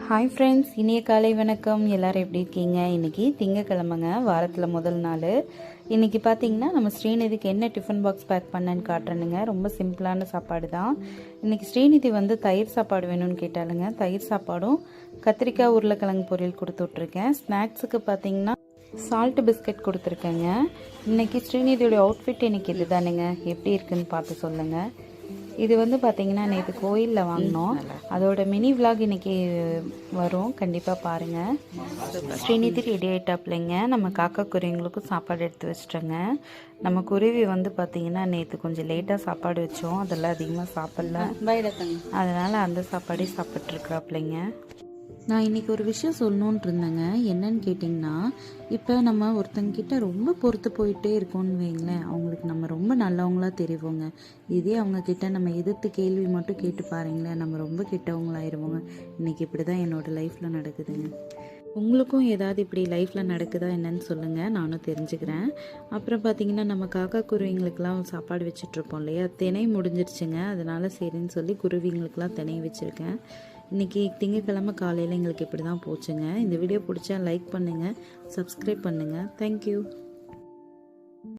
Hi friends, இனிய காலை வணக்கம். எல்லோரும் எப்படி இருக்கீங்க? இன்றைக்கி திங்கக்கிழமைங்க, வாரத்தில் முதல் நாள். இன்றைக்கி பார்த்தீங்கன்னா நம்ம ஸ்ரீநிதிக்கு என்ன டிஃபன் பாக்ஸ் பேக் பண்ணேன்னு காட்டுறேனுங்க. ரொம்ப சிம்பிளான சாப்பாடு தான். இன்றைக்கி ஸ்ரீநிதி தயிர் சாப்பாடு வேணும்னு கேட்டாலுங்க. தயிர் சாப்பாடும் கத்திரிக்காய் உருளைக்கிழங்கு பொரியல் கொடுத்து விட்ருக்கேன். ஸ்நாக்ஸுக்கு பார்த்தீங்கன்னா சால்ட்டு பிஸ்கட் கொடுத்துருக்கேங்க. இன்றைக்கி ஸ்ரீநிதியோட அவுட்ஃபிட் இன்றைக்கி இது தானுங்க. எப்படி இருக்குன்னு பார்த்து சொல்லுங்கள். இது பார்த்தீங்கன்னா நேற்று கோயிலில் வாங்கினோம். அதோட மினி விலாக் இன்றைக்கி வரும், கண்டிப்பாக பாருங்கள். ஸ்ரீநிதி ரெடி ஆகிட்டாப்லைங்க. நம்ம காக்கா குருவிங்களுக்கும் சாப்பாடு எடுத்து வச்சிட்டோங்க. நம்ம குருவி பார்த்தீங்கன்னா நேற்று கொஞ்சம் லேட்டாக சாப்பாடு வச்சோம், அதெல்லாம் அதிகமாக சாப்பிடல, அதனால் அந்த சாப்பாடே சாப்பிட்ருக்குறாப்லைங்க. நான் இன்றைக்கி ஒரு விஷயம் சொல்லணுன்ட்டு இருந்தேங்க. என்னன்னு கேட்டிங்கன்னா, இப்போ நம்ம ஒருத்தங்கிட்ட ரொம்ப பொறுத்து போயிட்டே இருக்கோம்னு வைங்களேன், அவங்களுக்கு நம்ம ரொம்ப நல்லவங்களாக தெரிவோங்க. இதே அவங்கக்கிட்ட நம்ம எதிர்த்து கேள்வி மட்டும் கேட்டு பாருங்களேன், நம்ம ரொம்ப கெட்டவங்களாயிருவோங்க. இன்றைக்கி இப்படி தான் என்னோடய லைஃப்பில் நடக்குதுங்க. உங்களுக்கும் ஏதாவது இப்படி லைஃப்பில் நடக்குதா என்னன்னு சொல்லுங்கள், நானும் தெரிஞ்சுக்கிறேன். அப்புறம் பார்த்திங்கன்னா நம்ம காக்கா குருவிங்களுக்கெல்லாம் சாப்பாடு வச்சிட்ருப்போம் இல்லையா, திணை முடிஞ்சிருச்சுங்க. அதனால் சரின்னு சொல்லி குருவிங்களுக்கெல்லாம் திணை வச்சுருக்கேன். இன்றைக்கி திங்கக்கிழமை காலையில் எங்களுக்கு இப்படி தான் போச்சுங்க. இந்த வீடியோ பிடிச்சா லைக் பண்ணுங்கள், சப்ஸ்கிரைப் பண்ணுங்கள். தேங்க்யூ.